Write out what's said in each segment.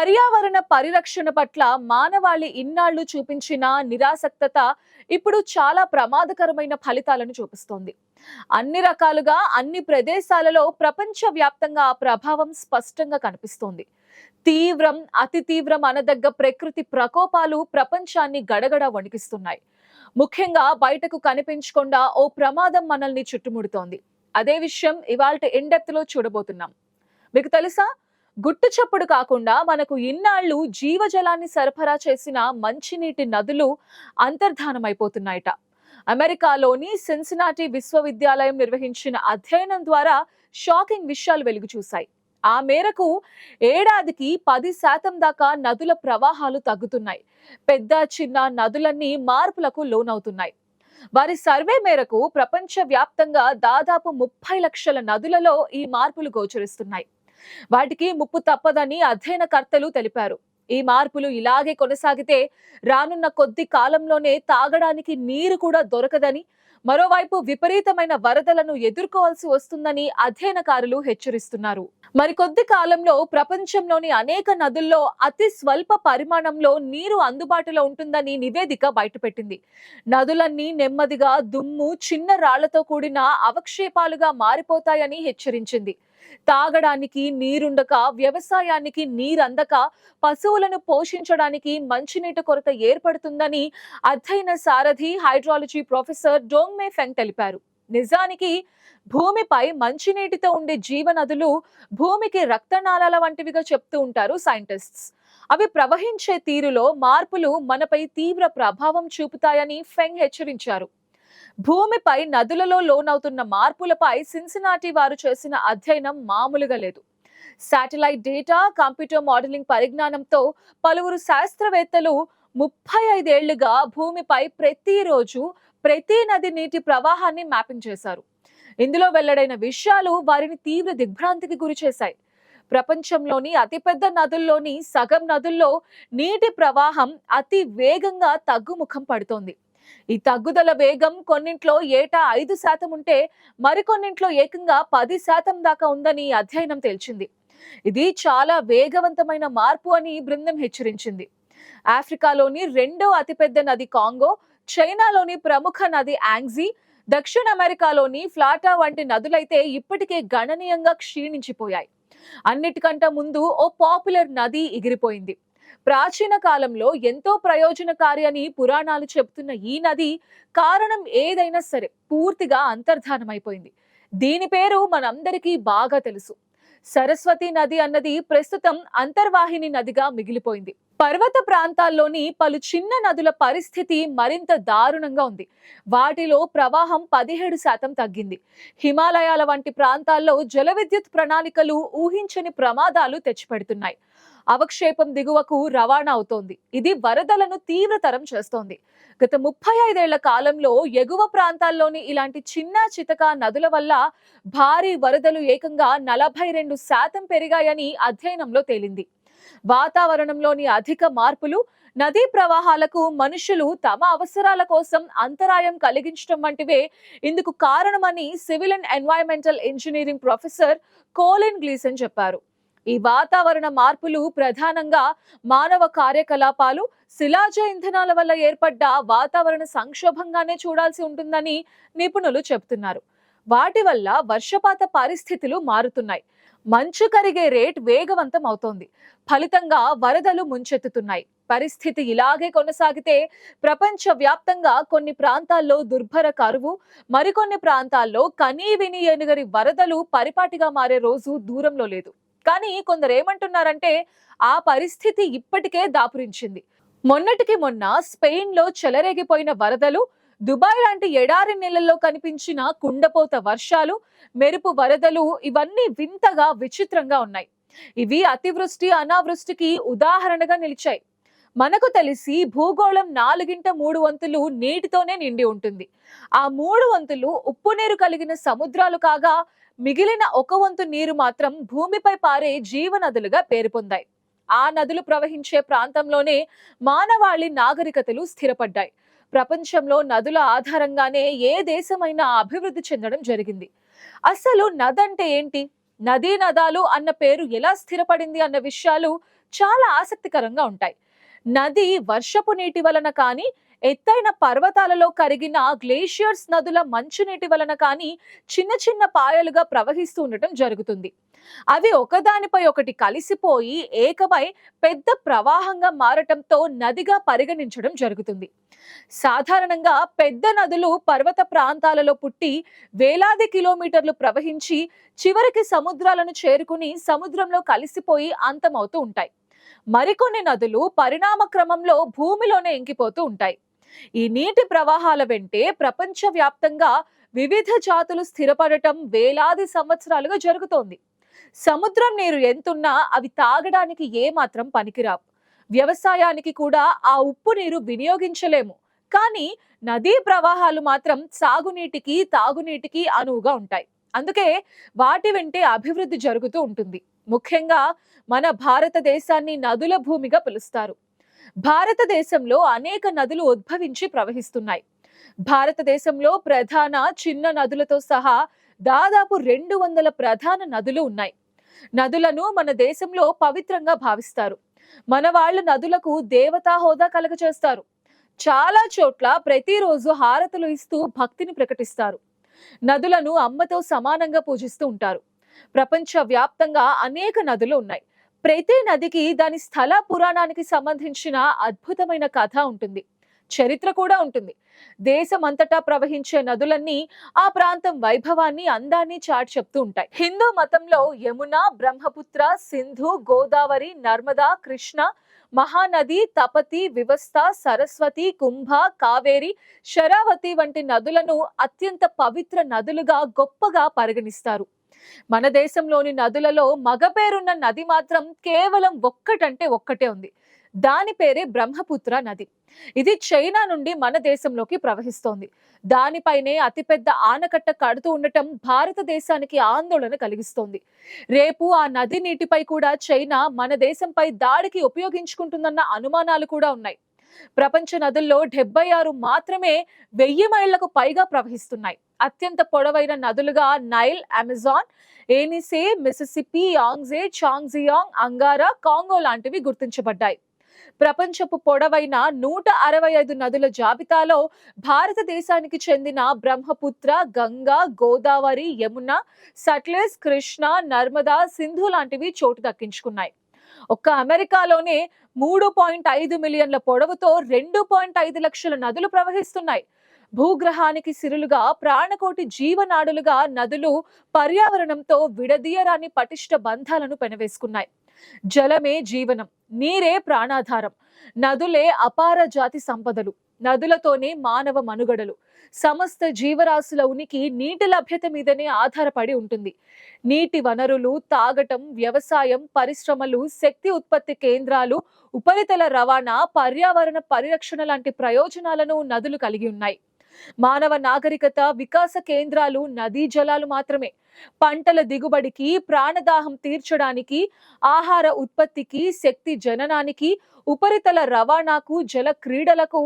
పర్యావరణ పరిరక్షణ పట్ల మానవాళి ఇన్నాళ్లు చూపించిన నిరాసక్తత ఇప్పుడు చాలా ప్రమాదకరమైన ఫలితాలను చూపిస్తోంది. అన్ని రకాలుగా అన్ని ప్రదేశాలలో ప్రపంచవ్యాప్తంగా ఆ ప్రభావం స్పష్టంగా కనిపిస్తోంది. తీవ్రం, అతి తీవ్రం అనదగ్గ ప్రకృతి ప్రకోపాలు ప్రపంచాన్ని గడగడ వణికిస్తున్నాయి. ముఖ్యంగా బయటకు కనిపించకుండా ఓ ప్రమాదం మనల్ని చుట్టుముడుతోంది. అదే విషయం ఇవాల్టి ఇన్ డెప్త్ లో చూడబోతున్నాం. మీకు తెలుసా, గుట్టు చప్పుడు కాకుండా మనకు ఇన్నాళ్లు జీవజలాన్ని సరఫరా చేసిన మంచినీటి నదులు అంతర్ధానమైపోతున్నాయట. అమెరికాలోని సిన్సినాటి విశ్వవిద్యాలయం నిర్వహించిన అధ్యయనం ద్వారా షాకింగ్ విషయాలు వెలుగు చూశాయి. ఆ మేరకు ఏడాదికి 10% దాకా నదుల ప్రవాహాలు తగ్గుతున్నాయి. పెద్ద చిన్న నదులన్నీ మార్పులకు లోనవుతున్నాయి. వారి సర్వే మేరకు ప్రపంచ వ్యాప్తంగా దాదాపు 30 లక్షల నదులలో ఈ మార్పులు గోచరిస్తున్నాయి. వాటికి ముప్పు తప్పదని అధ్యయనకర్తలు తెలిపారు. ఈ మార్పులు ఇలాగే కొనసాగితే రానున్న కొద్ది కాలంలోనే తాగడానికి నీరు కూడా దొరకదని, మరోవైపు విపరీతమైన వరదలను ఎదుర్కోవాల్సి వస్తుందని అధ్యయనకారులు హెచ్చరిస్తున్నారు. మరికొద్ది కాలంలో ప్రపంచంలోని అనేక నదుల్లో అతి స్వల్ప పరిమాణంలో నీరు అందుబాటులో ఉంటుందని నివేదిక బయటపెట్టింది. నదులన్నీ నెమ్మదిగా దుమ్ము, చిన్న రాళ్లతో కూడిన అవక్షేపాలుగా మారిపోతాయని హెచ్చరించింది. తాగడానికి నీరుండక, వ్యవసాయానికి నీరందక, పశువులను పోషించడానికి మంచినీటి కొరత ఏర్పడుతుందని అధ్యయన సారథి హైడ్రాలజీ ప్రొఫెసర్ డోంగ్మే ఫెంగ్ తెలిపారు. నిజానికి భూమిపై మంచినీటితో ఉండే జీవనదులు భూమికి రక్తనాళాల వంటివిగా చెప్తూ ఉంటారు సైంటిస్ట్స్. అవి ప్రవహించే తీరులో మార్పులు మనపై తీవ్ర ప్రభావం చూపుతాయని ఫెంగ్ హెచ్చరించారు. భూమిపై నదులలో లోనవుతున్న మార్పులపై సిన్సినాటి వారు చేసిన అధ్యయనం మామూలుగా లేదు. శాటిలైట్ డేటా, కంప్యూటర్ మోడలింగ్ పరిజ్ఞానంతో పలువురు శాస్త్రవేత్తలు 35 ఏళ్లుగా భూమిపై ప్రతిరోజు ప్రతి నది నీటి ప్రవాహాన్ని మ్యాపింగ్ చేశారు. ఇందులో వెల్లడైన విషయాలు వారిని తీవ్ర దిగ్భ్రాంతికి గురిచేశాయి. ప్రపంచంలోని అతిపెద్ద నదుల్లోని సగం నదుల్లో నీటి ప్రవాహం అతి వేగంగా తగ్గుముఖం పడుతోంది. ఈ తగ్గుదల వేగం కొన్నింట్లో ఏటా 5% ఉంటే మరికొన్నింట్లో ఏకంగా 10% దాకా ఉందని అధ్యయనం తేల్చింది. ఇది చాలా వేగవంతమైన మార్పు అని బృందం హెచ్చరించింది. ఆఫ్రికాలోని రెండో అతిపెద్ద నది కాంగో, చైనాలోని ప్రముఖ నది యాంగ్జీ, దక్షిణ అమెరికాలోని ఫ్లాటా వంటి నదులైతే ఇప్పటికే గణనీయంగా క్షీణించిపోయాయి. అన్నిటికంటే ముందు ఓ పాపులర్ నది ఎగిరిపోయింది. ప్రాచీన కాలంలో ఎంతో ప్రయోజనకారి అని పురాణాలు చెబుతున్న ఈ నది కారణం ఏదైనా సరే పూర్తిగా అంతర్ధానమైపోయింది. దీని పేరు మనందరికీ బాగా తెలుసు. సరస్వతి నది అన్నది ప్రస్తుతం అంతర్వాహిని నదిగా మిగిలిపోయింది. పర్వత ప్రాంతాల్లోని పలు చిన్న నదుల పరిస్థితి మరింత దారుణంగా ఉంది. వాటిలో ప్రవాహం 17% తగ్గింది. హిమాలయాల వంటి ప్రాంతాల్లో జల విద్యుత్ ప్రణాళికలు ఊహించని ప్రమాదాలు తెచ్చిపెడుతున్నాయి. అవక్షేపం దిగువకు రవాణా అవుతోంది. ఇది వరదలను తీవ్రతరం చేస్తోంది. గత 35 ఏళ్ల కాలంలో ఎగువ ప్రాంతాల్లోని ఇలాంటి చిన్న చితక నదుల వల్ల భారీ వరదలు ఏకంగా 42% పెరిగాయని అధ్యయనంలో తేలింది. వాతావరణంలోని అధిక మార్పులు, నదీ ప్రవాహాలకు మనుషులు తమ అవసరాల కోసం అంతరాయం కలిగించడం వంటివే ఇందుకు కారణమని civil and environmental engineering professor Colin Gleeson చెప్పారు. ఈ వాతావరణ మార్పులు ప్రధానంగా మానవ కార్యకలాపాలు, శిలాజ ఇంధనాల వల్ల ఏర్పడ్డ వాతావరణ సంక్షోభంగానే చూడాల్సి ఉంటుందని నిపుణులు చెబుతున్నారు. వాటి వల్ల వర్షపాత పరిస్థితులు మారుతున్నాయి. మంచు కరిగే రేట్ వేగవంతం అవుతోంది. ఫలితంగా వరదలు ముంచెత్తుతున్నాయి. పరిస్థితి ఇలాగే కొనసాగితే ప్రపంచ వ్యాప్తంగా కొన్ని ప్రాంతాల్లో దుర్భర కరువు, మరికొన్ని ప్రాంతాల్లో కనీ విని ఎరుగని వరదలు పరిపాటిగా మారే రోజు దూరంలో లేదు. కానీ కొందరు ఏమంటున్నారంటే ఆ పరిస్థితి ఇప్పటికే దాపురించింది. మొన్నటికి మొన్న స్పెయిన్ లో చెలరేగిపోయిన వరదలు, దుబాయ్ లాంటి ఎడారి నెలల్లో కనిపించిన కుండపోత వర్షాలు, మెరుపు వరదలు ఇవన్నీ వింతగా విచిత్రంగా ఉన్నాయి. ఇవి అతివృష్టి, అనావృష్టికి ఉదాహరణగా నిలిచాయి. మనకు తెలిసి భూగోళం 4/3 వంతులు నీటితోనే నిండి ఉంటుంది. ఆ 3 వంతులు ఉప్పు నీరు కలిగిన సముద్రాలు కాగా మిగిలిన 1 వంతు నీరు మాత్రం భూమిపై పారే జీవనదులుగా పేరు పొందాయి. ఆ నదులు ప్రవహించే ప్రాంతంలోనే మానవాళి నాగరికతలు స్థిరపడ్డాయి. ప్రపంచంలో నదుల ఆధారంగానే ఏ దేశమైనా అభివృద్ధి చెందడం జరిగింది. అసలు నదంటే ఏంటి? నదీ నదాలు అన్న పేరు ఎలా స్థిరపడింది అన్న విషయాలు చాలా ఆసక్తికరంగా ఉంటాయి. నది వర్షపు నీటి వలన కానీ, ఎత్తైన పర్వతాలలో కరిగిన గ్లేషియర్స్ నదుల మంచునీటి వలన కానీ చిన్న చిన్న పాయలుగా ప్రవహిస్తూ ఉండటం జరుగుతుంది. అవి ఒకదానిపై ఒకటి కలిసిపోయి ఏకమై పెద్ద ప్రవాహంగా మారటంతో నదిగా పరిగణించడం జరుగుతుంది. సాధారణంగా పెద్ద నదులు పర్వత ప్రాంతాలలో పుట్టి వేలాది కిలోమీటర్లు ప్రవహించి చివరికి సముద్రాలను చేరుకుని సముద్రంలో కలిసిపోయి అంతమవుతూ ఉంటాయి. మరికొన్ని నదులు పరిణామ క్రమంలో భూమిలోనే ఇంకిపోతూ ఉంటాయి. ఈ నీటి ప్రవాహాల వెంటే ప్రపంచవ్యాప్తంగా వివిధ జాతులు స్థిరపడటం వేలాది సంవత్సరాలుగా జరుగుతోంది. సముద్రం నీరు ఎంతున్నా అవి తాగడానికి ఏమాత్రం పనికిరావు. వ్యవసాయానికి కూడా ఆ ఉప్పు నీరు వినియోగించలేము. కానీ నదీ ప్రవాహాలు మాత్రం సాగునీటికి తాగునీటికి అనువుగా ఉంటాయి. అందుకే వాటి వెంటే అభివృద్ధి జరుగుతూ ఉంటుంది. ముఖ్యంగా మన భారతదేశాన్ని నదుల భూమిగా పిలుస్తారు. భారతదేశంలో అనేక నదులు ఉద్భవించి ప్రవహిస్తున్నాయి. భారతదేశంలో ప్రధాన చిన్న నదులతో సహా దాదాపు 200 ప్రధాన నదులు ఉన్నాయి. నదులను మన దేశంలో పవిత్రంగా భావిస్తారు. మన వాళ్ళు నదులకు దేవతా హోదా కలుగజేస్తారు. చాలా చోట్ల ప్రతిరోజు హారతులు ఇస్తూ భక్తిని ప్రకటిస్తారు. నదులను అమ్మతో సమానంగా పూజిస్తూ ఉంటారు. ప్రపంచ వ్యాప్తంగా అనేక నదులు ఉన్నాయి. ప్రతి నదికి దాని స్థల పురాణానికి సంబంధించిన అద్భుతమైన కథ ఉంటుంది, చరిత్ర కూడా ఉంటుంది. దేశమంతటా ప్రవహించే నదులన్నీ ఆ ప్రాంతం వైభవాన్ని, అందాన్ని చాటి చెప్తూ ఉంటాయి. హిందూ మతంలో యమున, బ్రహ్మపుత్ర, సింధు, గోదావరి, నర్మదా, కృష్ణ, మహానది, తపతి, వివస్త, సరస్వతి, కుంభ, కావేరి, శరావతి వంటి నదులను అత్యంత పవిత్ర నదులుగా గొప్పగా పరిగణిస్తారు. మన దేశంలోని నదులలో మగ పేరున్న నది మాత్రం కేవలం ఒక్కటంటే ఒక్కటే ఉంది. దాని పేరే బ్రహ్మపుత్ర నది. ఇది చైనా నుండి మన దేశంలోకి ప్రవహిస్తోంది. దానిపైనే అతిపెద్ద ఆనకట్ట కడుతూ ఉండటం భారతదేశానికి ఆందోళన కలిగిస్తోంది. రేపు ఆ నది నీటిపై కూడా చైనా మన దేశంపై దాడికి ఉపయోగించుకుంటుందన్న అనుమానాలు కూడా ఉన్నాయి. ప్రపంచ నదుల్లో 76 మాత్రమే 1000 మైళ్లకు పైగా ప్రవహిస్తున్నాయి. అత్యంత పొడవైన నదులుగా Nile, Amazon, ఏనిసే, Mississippi, యాంగ్జే, చాంగ్జియాంగ్, Angara, Congo లాంటివి గుర్తించబడ్డాయి. ప్రపంచపు పొడవైన 165 నదుల జాబితాలో భారతదేశానికి చెందిన బ్రహ్మపుత్ర, గంగా, గోదావరి, యమున, సట్లెజ్, కృష్ణ, నర్మదా, సింధు లాంటివి చోటు దక్కించుకున్నాయి. ఒక్క అమెరికాలోనే 3.5 మిలియన్ల పొడవుతో 2.5 లక్షల నదులు ప్రవహిస్తున్నాయి. భూగ్రహానికి సిరులుగా, ప్రాణకోటి జీవనాడులుగా నదులు పర్యావరణంతో విడదీయరాని పటిష్ట బంధాలను పెనవేసుకున్నాయి. జలమే జీవనం, నీరే ప్రాణాధారం, నదులే అపార జాతి సంపదలు, నదులతోనే మానవ మనుగడలు. సమస్త జీవరాశుల ఉనికి నీటి లభ్యత మీదనే ఆధారపడి ఉంటుంది. నీటి వనరులు, తాగటం, వ్యవసాయం, పరిశ్రమలు, శక్తి ఉత్పత్తి కేంద్రాలు, ఉపరితల రవాణా, పర్యావరణ పరిరక్షణ లాంటి ప్రయోజనాలను నదులు కలిగి ఉన్నాయి. మానవ నాగరికత వికాస కేంద్రాలు నదీ జలాలు మాత్రమే. పంటల దిగుబడికి, ప్రాణదాహం తీర్చడానికి, ఆహార ఉత్పత్తికి, శక్తి జననానికి, ఉపరితల రవాణాకు, జల క్రీడలకు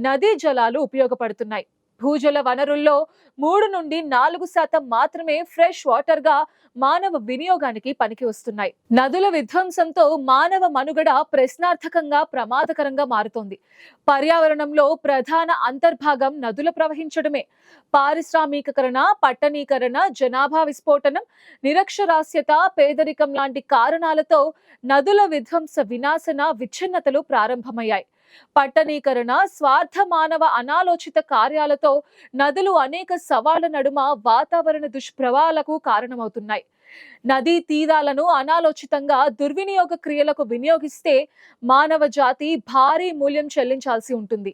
నదీ జలాలు ఉపయోగపడుతున్నాయి. భూజల వనరుల్లో 3 నుండి 4% మాత్రమే ఫ్రెష్ వాటర్ గా మానవ వినియోగానికి పనికి వస్తున్నాయి. నదుల విధ్వంసంతో మానవ మనుగడ ప్రశ్నార్థకంగా, ప్రమాదకరంగా మారుతోంది. పర్యావరణంలో ప్రధాన అంతర్భాగం నదుల ప్రవహించడమే. పారిశ్రామికీకరణ, పట్టణీకరణ, జనాభా విస్ఫోటనం, నిరక్షరాస్యత, పేదరికం లాంటి కారణాలతో నదుల విధ్వంస, వినాశన, విచ్ఛిన్నతలు ప్రారంభమయ్యాయి. పట్టణీకరణ, స్వార్థ మానవ అనాలోచిత కార్యాలతో నదులు అనేక సవాళ్ల నడుమ వాతావరణ దుష్ప్రభావాలకు కారణమవుతున్నాయి. నదీ తీరాలను అనాలోచితంగా దుర్వినియోగ క్రియలకు వినియోగిస్తే మానవ జాతి భారీ మూల్యం చెల్లించాల్సి ఉంటుంది.